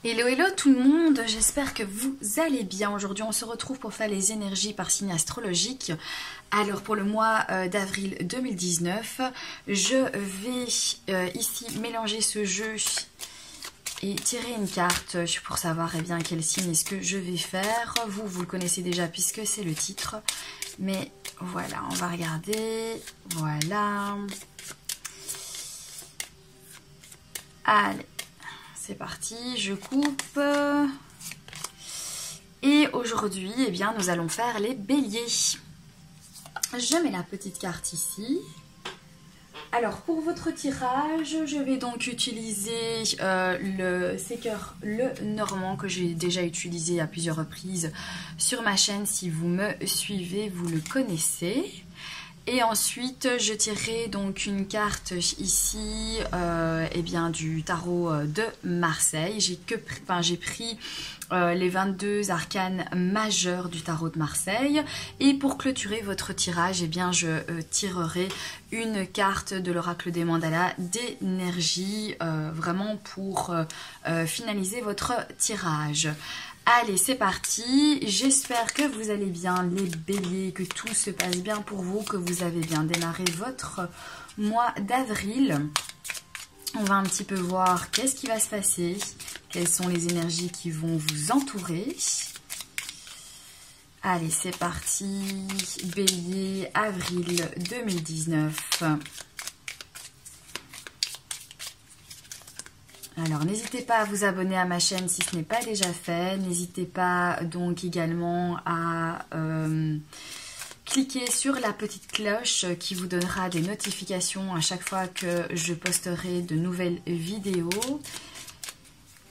Hello hello tout le monde, j'espère que vous allez bien. Aujourd'hui on se retrouve pour faire les énergies par signe astrologique. Alors pour le mois d'avril 2019, je vais ici mélanger ce jeu et tirer une carte pour savoir bien quel signe est-ce que je vais faire. Vous le connaissez déjà puisque c'est le titre. Mais voilà, on va regarder. Voilà. Allez. C'est parti, je coupe. Et aujourd'hui, eh bien, nous allons faire les béliers. Je mets la petite carte ici. Alors, pour votre tirage, je vais donc utiliser le séqueur Le Normand que j'ai déjà utilisé à plusieurs reprises sur ma chaîne. Si vous me suivez, vous le connaissez. Et ensuite, je tirerai donc une carte ici eh bien, du tarot de Marseille. J'ai pris les 22 arcanes majeurs du tarot de Marseille. Et pour clôturer votre tirage, eh bien, je tirerai une carte de l'oracle des mandalas d'énergie, vraiment pour finaliser votre tirage. Allez, c'est parti. J'espère que vous allez bien les béliers, que tout se passe bien pour vous, que vous avez bien démarré votre mois d'avril. On va un petit peu voir qu'est-ce qui va se passer, quelles sont les énergies qui vont vous entourer. Allez, c'est parti. Bélier, avril 2019. Alors, n'hésitez pas à vous abonner à ma chaîne si ce n'est pas déjà fait. N'hésitez pas donc également à cliquer sur la petite cloche qui vous donnera des notifications à chaque fois que je posterai de nouvelles vidéos.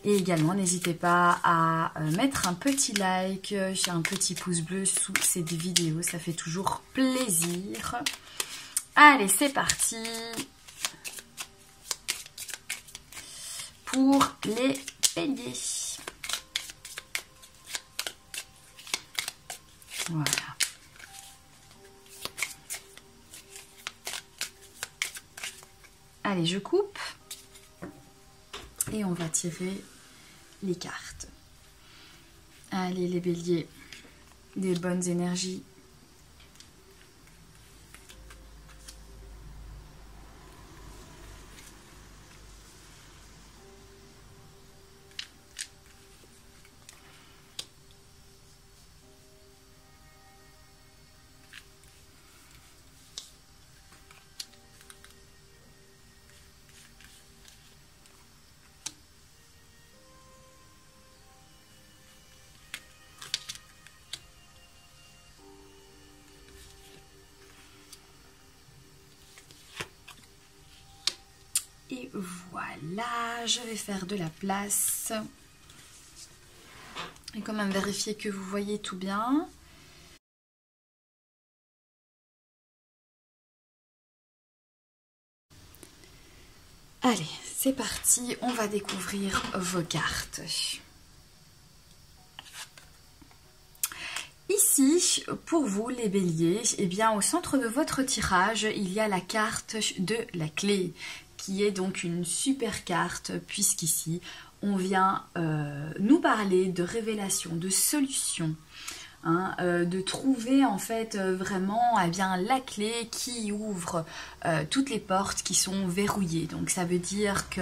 Et également, n'hésitez pas à mettre un petit like, un petit pouce bleu sous cette vidéo. Ça fait toujours plaisir. Allez, c'est parti pour les béliers. Voilà. Allez, je coupe. Et on va tirer les cartes. Allez, les béliers, des bonnes énergies. Et voilà, je vais faire de la place. Et quand même vérifier que vous voyez tout bien. Allez, c'est parti, on va découvrir vos cartes. Ici, pour vous les béliers, eh bien, au centre de votre tirage, il y a la carte de la clé, qui est donc une super carte, puisqu'ici, on vient nous parler de révélation, de solution. Hein, de trouver en fait vraiment eh bien, la clé qui ouvre toutes les portes qui sont verrouillées. Donc ça veut dire que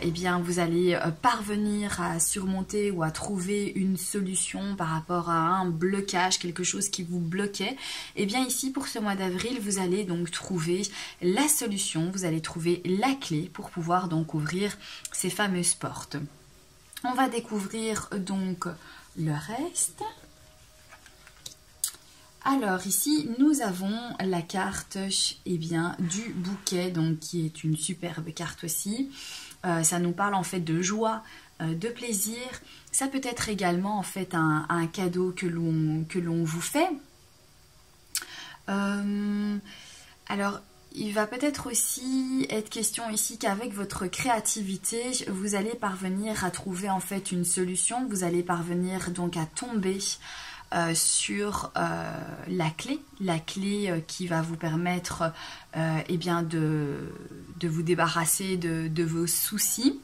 eh bien, vous allez parvenir à surmonter ou à trouver une solution par rapport à un blocage, quelque chose qui vous bloquait. Et bien ici pour ce mois d'avril, vous allez donc trouver la solution, vous allez trouver la clé pour pouvoir donc ouvrir ces fameuses portes. On va découvrir donc le reste. Alors ici, nous avons la carte eh bien, du bouquet, donc qui est une superbe carte aussi. Ça nous parle en fait de joie, de plaisir. Ça peut être également en fait un cadeau que l'on vous fait. Alors, il va peut-être aussi être question ici qu'avec votre créativité, vous allez parvenir à trouver en fait une solution. Vous allez parvenir donc à tomber sur la clé qui va vous permettre eh bien de vous débarrasser de vos soucis.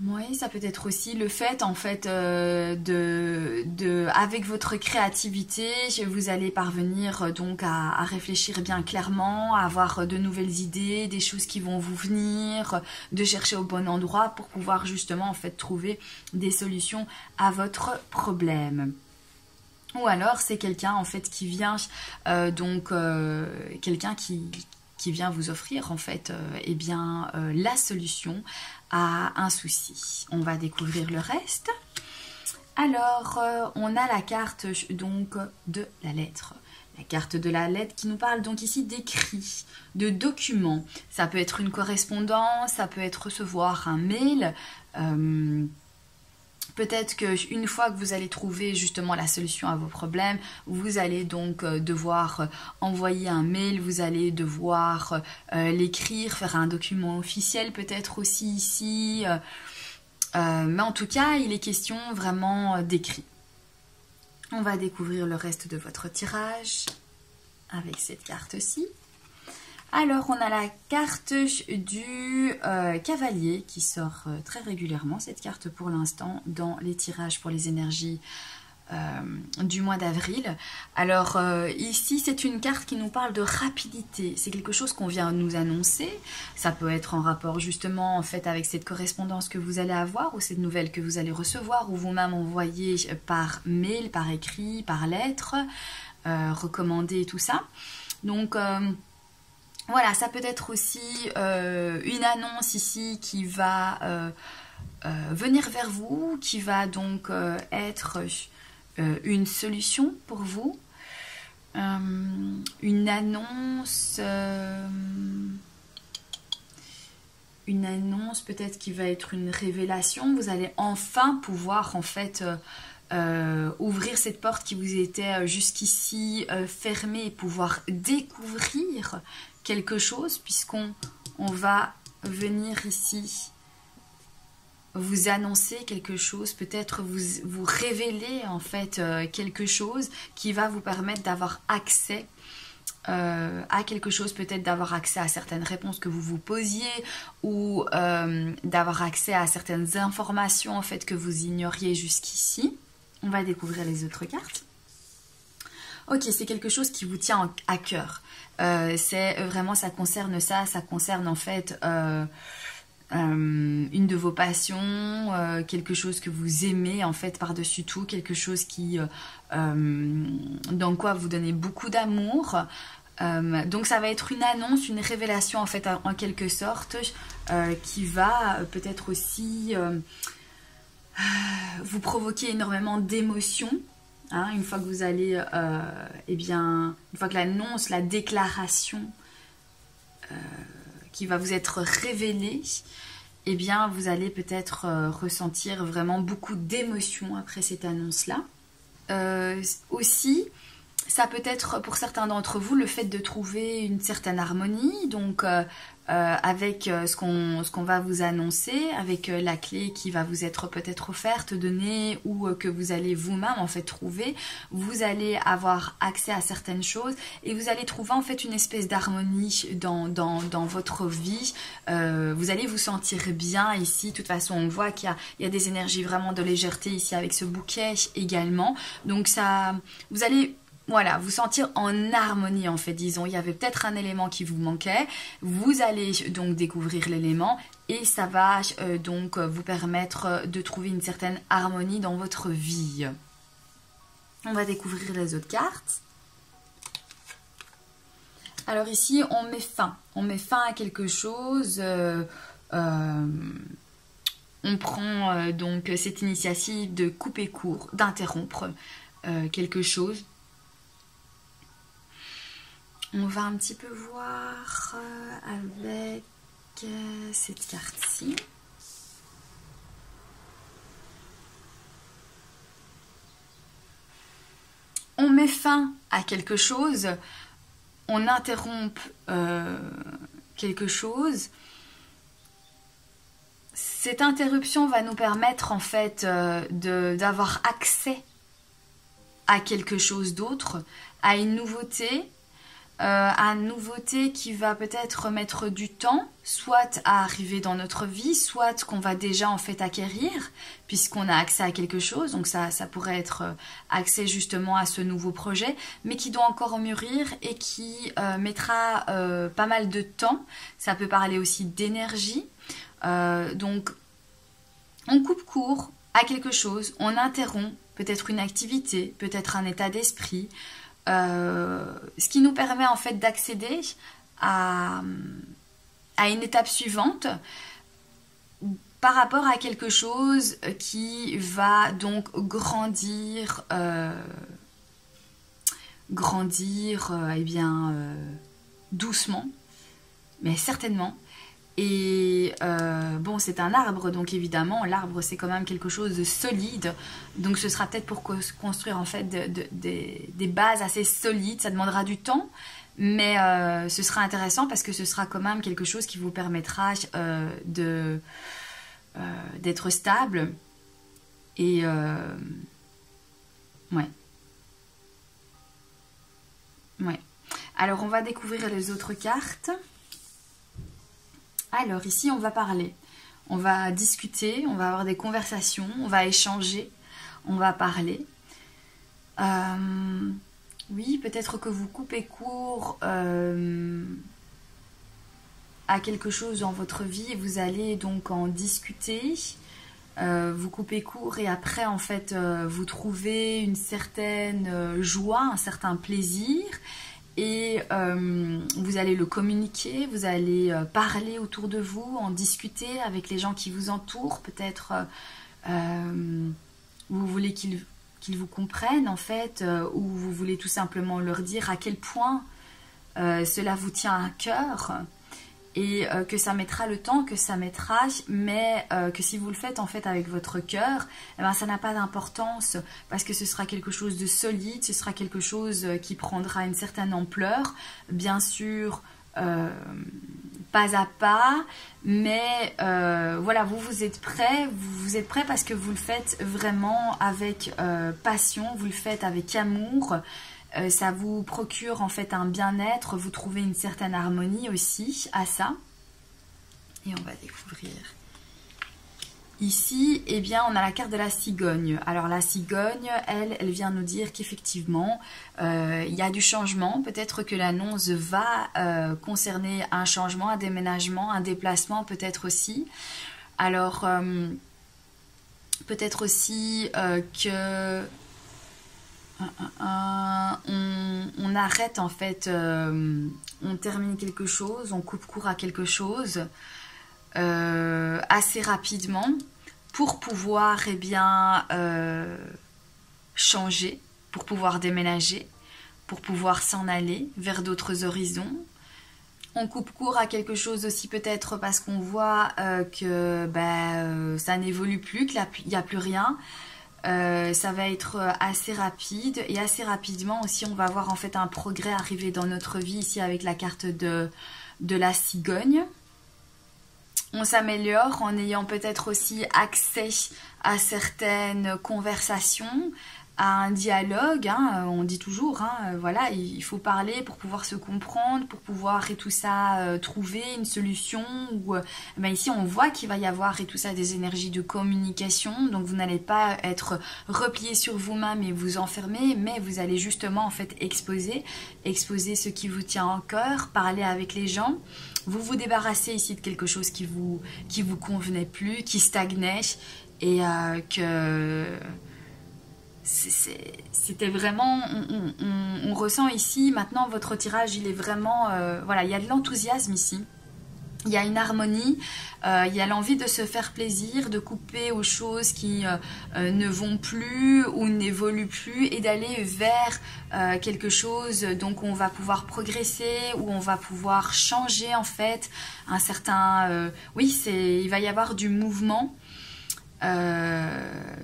Oui, ça peut être aussi le fait, en fait, avec votre créativité, vous allez parvenir donc à réfléchir bien clairement, à avoir de nouvelles idées, des choses qui vont vous venir, de chercher au bon endroit pour pouvoir justement, en fait, trouver des solutions à votre problème. Ou alors, c'est quelqu'un, en fait, qui vient, quelqu'un qui vient vous offrir, en fait, eh bien, la solution à un souci. On va découvrir le reste. Alors, on a la carte donc de la lettre. La carte de la lettre qui nous parle donc ici d'écrits, de documents. Ça peut être une correspondance, ça peut être recevoir un mail. Peut-être qu'une fois que vous allez trouver justement la solution à vos problèmes, vous allez donc devoir envoyer un mail, vous allez devoir l'écrire, faire un document officiel peut-être aussi ici. Mais en tout cas, il est question vraiment d'écrit. On va découvrir le reste de votre tirage avec cette carte-ci. Alors, on a la carte du cavalier qui sort très régulièrement, cette carte pour l'instant, dans les tirages pour les énergies du mois d'avril. Alors, ici, c'est une carte qui nous parle de rapidité. C'est quelque chose qu'on vient nous annoncer. Ça peut être en rapport justement, en fait, avec cette correspondance que vous allez avoir ou cette nouvelle que vous allez recevoir ou vous-même envoyer par mail, par écrit, par lettre, recommandé, tout ça. Donc... voilà, ça peut être aussi une annonce ici qui va venir vers vous, qui va donc être une solution pour vous. Une annonce peut-être qui va être une révélation. Vous allez enfin pouvoir en fait ouvrir cette porte qui vous était jusqu'ici fermée et pouvoir découvrir quelque chose, puisqu'on va venir ici vous annoncer quelque chose, peut-être vous révéler en fait quelque chose qui va vous permettre d'avoir accès à quelque chose, peut-être d'avoir accès à certaines réponses que vous vous posiez ou d'avoir accès à certaines informations en fait que vous ignoriez jusqu'ici. On va découvrir les autres cartes. Ok, c'est quelque chose qui vous tient à cœur. C'est vraiment, ça concerne ça concerne en fait une de vos passions, quelque chose que vous aimez en fait par-dessus tout, quelque chose qui dans quoi vous donnez beaucoup d'amour. Donc ça va être une annonce, une révélation en fait en quelque sorte qui va peut-être aussi vous provoquer énormément d'émotions. Hein, une fois que vous allez, eh bien, une fois que l'annonce, la déclaration qui va vous être révélée, eh bien, vous allez peut-être ressentir vraiment beaucoup d'émotions après cette annonce-là. Aussi, ça peut être pour certains d'entre vous le fait de trouver une certaine harmonie, donc avec ce qu'on va vous annoncer, avec la clé qui va vous être peut-être offerte, donnée ou que vous allez vous-même en fait trouver. Vous allez avoir accès à certaines choses et vous allez trouver en fait une espèce d'harmonie dans votre vie. Vous allez vous sentir bien ici. De toute façon, on voit qu'il y a des énergies vraiment de légèreté ici avec ce bouquet également. Donc ça, vous allez... voilà, vous sentir en harmonie en fait, disons. Il y avait peut-être un élément qui vous manquait. Vous allez donc découvrir l'élément et ça va donc vous permettre de trouver une certaine harmonie dans votre vie. On va découvrir les autres cartes. Alors ici, on met fin. On met fin à quelque chose. On prend donc cette initiative de couper court, d'interrompre quelque chose. On va un petit peu voir avec cette carte-ci. On met fin à quelque chose, on interrompt quelque chose. Cette interruption va nous permettre en fait d'avoir accès à quelque chose d'autre, à une nouveauté, à nouveauté qui va peut-être mettre du temps, soit à arriver dans notre vie, soit qu'on va déjà en fait acquérir, puisqu'on a accès à quelque chose, donc ça pourrait être accès justement à ce nouveau projet, mais qui doit encore mûrir et qui mettra pas mal de temps. Ça peut parler aussi d'énergie, donc on coupe court à quelque chose, on interrompt peut-être une activité, peut-être un état d'esprit, ce qui nous permet en fait d'accéder à une étape suivante par rapport à quelque chose qui va donc grandir, doucement, mais certainement. Et bon, c'est un arbre, donc évidemment, l'arbre c'est quand même quelque chose de solide. Donc ce sera peut-être pour construire en fait des bases assez solides. Ça demandera du temps, mais ce sera intéressant parce que ce sera quand même quelque chose qui vous permettra d'être stable. Et ouais. Alors on va découvrir les autres cartes. Alors ici on va parler, on va discuter, on va avoir des conversations, on va échanger, on va parler. Oui, peut-être que vous coupez court à quelque chose dans votre vie et vous allez donc en discuter. Vous coupez court et après en fait vous trouvez une certaine joie, un certain plaisir. Et vous allez le communiquer, vous allez parler autour de vous, en discuter avec les gens qui vous entourent. Peut-être vous voulez qu'ils vous comprennent en fait, ou vous voulez tout simplement leur dire à quel point cela vous tient à cœur. Et que ça mettra le temps que ça mettra, mais que si vous le faites en fait avec votre cœur, eh ben, ça n'a pas d'importance parce que ce sera quelque chose de solide, ce sera quelque chose qui prendra une certaine ampleur, bien sûr pas à pas, mais voilà, vous êtes prêts, vous êtes prêts parce que vous le faites vraiment avec passion, vous le faites avec amour. Ça vous procure en fait un bien-être, vous trouvez une certaine harmonie aussi à ça. Et on va découvrir. Ici, eh bien, on a la carte de la cigogne. Alors la cigogne, elle vient nous dire qu'effectivement, il y a du changement. Peut-être que l'annonce va concerner un changement, un déménagement, un déplacement peut-être aussi. Alors, peut-être aussi que... on arrête en fait, on termine quelque chose, on coupe court à quelque chose assez rapidement pour pouvoir changer, pour pouvoir déménager, pour pouvoir s'en aller vers d'autres horizons. On coupe court à quelque chose aussi peut-être parce qu'on voit que ça n'évolue plus, qu'il n'y a plus rien. Ça va être assez rapide et assez rapidement aussi on va voir en fait un progrès arriver dans notre vie ici avec la carte de la cigogne. On s'améliore en ayant peut-être aussi accès à certaines conversations, à un dialogue, hein, on dit toujours, hein, voilà, il faut parler pour pouvoir se comprendre, pour pouvoir et tout ça trouver une solution. Ou, ici on voit qu'il va y avoir et tout ça des énergies de communication, donc vous n'allez pas être replié sur vous-même et vous enfermer, mais vous allez justement en fait exposer ce qui vous tient en cœur, parler avec les gens. Vous vous débarrassez ici de quelque chose qui vous convenait plus, qui stagnait et que c'était vraiment, on ressent ici, maintenant votre tirage il est vraiment, voilà, il y a de l'enthousiasme ici. Il y a une harmonie, il y a l'envie de se faire plaisir, de couper aux choses qui ne vont plus ou n'évoluent plus et d'aller vers quelque chose donc on va pouvoir progresser, où on va pouvoir changer en fait un certain... oui, il va y avoir du mouvement.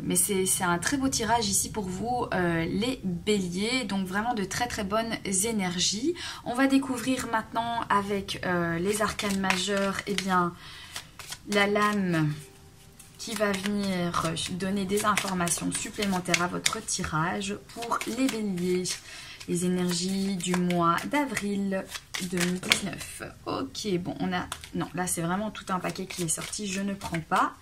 Mais c'est un très beau tirage ici pour vous les béliers, donc vraiment de très très bonnes énergies. On va découvrir maintenant avec les arcanes majeurs la lame qui va venir donner des informations supplémentaires à votre tirage pour les béliers. les énergies du mois d'avril 2019. Ok, bon, on a... Non, là, c'est vraiment tout un paquet qui est sorti. Je ne prends pas.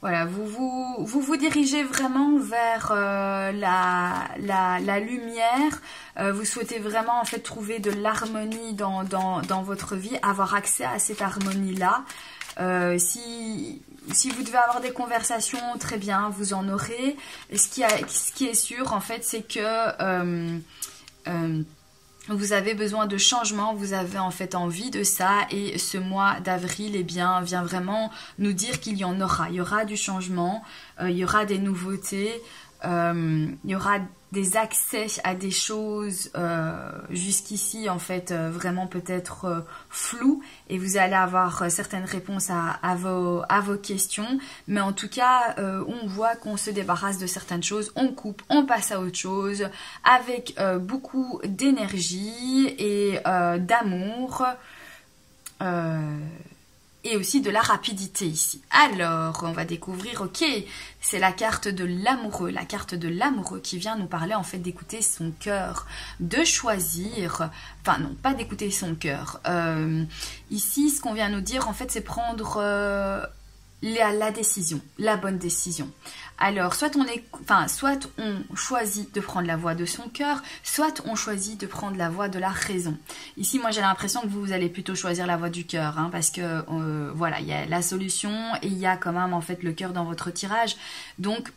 Voilà, vous dirigez vraiment vers la lumière. Vous souhaitez vraiment en fait trouver de l'harmonie dans votre vie, avoir accès à cette harmonie-là. Si vous devez avoir des conversations, très bien, vous en aurez. Ce qui est sûr en fait, c'est que vous avez besoin de changement, vous avez en fait envie de ça et ce mois d'avril vient vraiment nous dire qu'il y en aura. Il y aura du changement, il y aura des nouveautés, il y aura des accès à des choses jusqu'ici en fait vraiment peut-être floues et vous allez avoir certaines réponses à vos questions, mais en tout cas on voit qu'on se débarrasse de certaines choses, on coupe, on passe à autre chose avec beaucoup d'énergie et d'amour et aussi de la rapidité ici. Alors, on va découvrir, ok, c'est la carte de l'amoureux qui vient nous parler en fait d'écouter son cœur, de choisir, enfin non, pas d'écouter son cœur. Ici, ce qu'on vient nous dire en fait, c'est prendre la décision, la bonne décision. Alors, soit on choisit de prendre la voie de son cœur, soit on choisit de prendre la voie de la raison. Ici, moi, j'ai l'impression que vous allez plutôt choisir la voie du cœur, hein, parce que, voilà, il y a la solution et il y a quand même, en fait, le cœur dans votre tirage. Donc,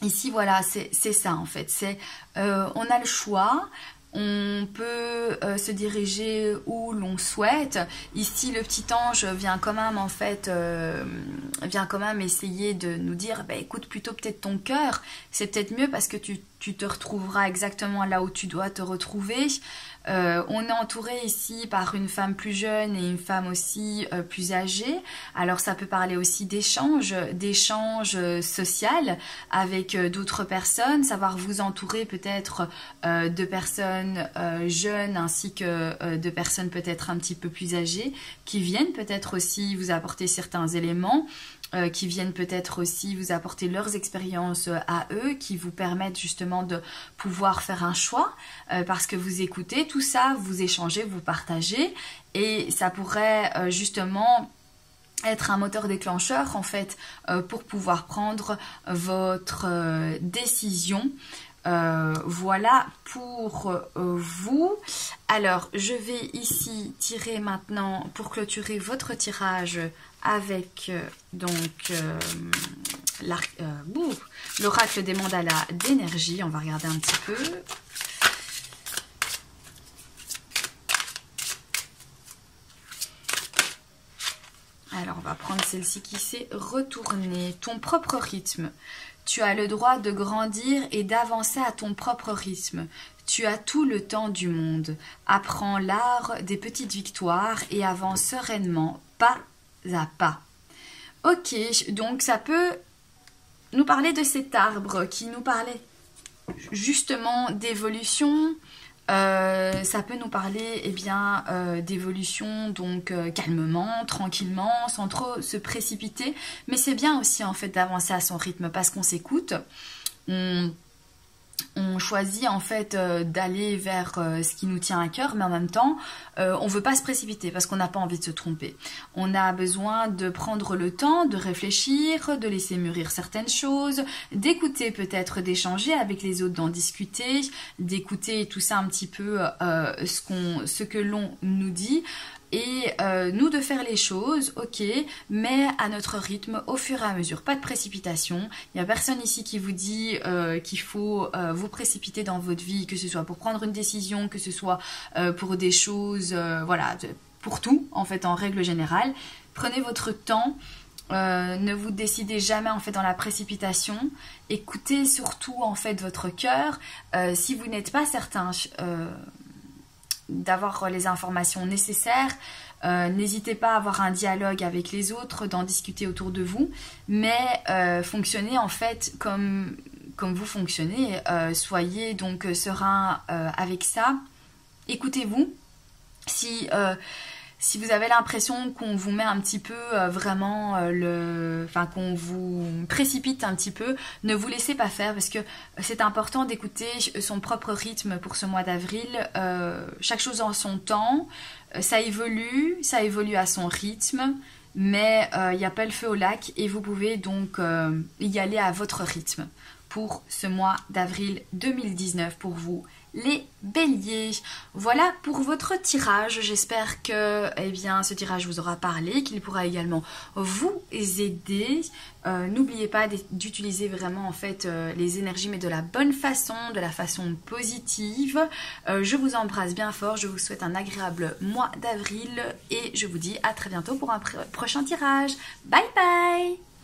ici, voilà, c'est ça, en fait. On a le choix. On peut se diriger où l'on souhaite. Ici, le petit ange vient quand même en fait, essayer de nous dire, bah, écoute plutôt peut-être ton cœur. C'est peut-être mieux parce que tu te retrouveras exactement là où tu dois te retrouver. On est entouré ici par une femme plus jeune et une femme aussi plus âgée. Alors ça peut parler aussi d'échanges social avec d'autres personnes, savoir vous entourer peut-être de personnes jeunes ainsi que de personnes peut-être un petit peu plus âgées qui viennent peut-être aussi vous apporter certains éléments. Qui viennent peut-être aussi vous apporter leurs expériences à eux, qui vous permettent justement de pouvoir faire un choix, parce que vous écoutez tout ça, vous échangez, vous partagez, et ça pourrait justement être un moteur déclencheur en fait pour pouvoir prendre votre décision. Voilà pour vous. Alors, je vais ici tirer maintenant pour clôturer votre tirage avec l'oracle des mandalas d'énergie. On va regarder un petit peu. Alors, on va prendre celle-ci qui s'est retournée. Ton propre rythme. Tu as le droit de grandir et d'avancer à ton propre rythme. Tu as tout le temps du monde. Apprends l'art des petites victoires et avance sereinement, pas à pas. Ok, donc ça peut nous parler de cet arbre qui nous parlait justement d'évolution. Ça peut nous parler d'évolution, donc calmement, tranquillement, sans trop se précipiter. Mais c'est bien aussi en fait d'avancer à son rythme parce qu'on s'écoute. On choisit en fait d'aller vers ce qui nous tient à cœur, mais en même temps, on ne veut pas se précipiter parce qu'on n'a pas envie de se tromper. On a besoin de prendre le temps, de réfléchir, de laisser mûrir certaines choses, d'écouter peut-être, d'échanger avec les autres, d'en discuter, d'écouter tout ça un petit peu ce que l'on nous dit. Et nous de faire les choses, ok, mais à notre rythme, au fur et à mesure, pas de précipitation. Il n'y a personne ici qui vous dit qu'il faut vous précipiter dans votre vie, que ce soit pour prendre une décision, que ce soit pour des choses, voilà, pour tout, en fait, en règle générale. Prenez votre temps, ne vous décidez jamais en fait dans la précipitation. Écoutez surtout en fait votre cœur. Si vous n'êtes pas certain d'avoir les informations nécessaires. N'hésitez pas à avoir un dialogue avec les autres, d'en discuter autour de vous, mais fonctionnez en fait comme vous fonctionnez. Soyez donc serein avec ça. Écoutez-vous. Si vous avez l'impression qu'on vous met un petit peu qu'on vous précipite un petit peu, ne vous laissez pas faire parce que c'est important d'écouter son propre rythme pour ce mois d'avril. Chaque chose en son temps, ça évolue à son rythme, mais il n'y a pas le feu au lac et vous pouvez donc y aller à votre rythme pour ce mois d'avril 2019 pour vous. Les béliers, voilà pour votre tirage. J'espère que ce tirage vous aura parlé, qu'il pourra également vous aider. N'oubliez pas d'utiliser vraiment en fait les énergies, mais de la bonne façon, de la façon positive. Je vous embrasse bien fort, je vous souhaite un agréable mois d'avril et je vous dis à très bientôt pour un prochain tirage. Bye bye!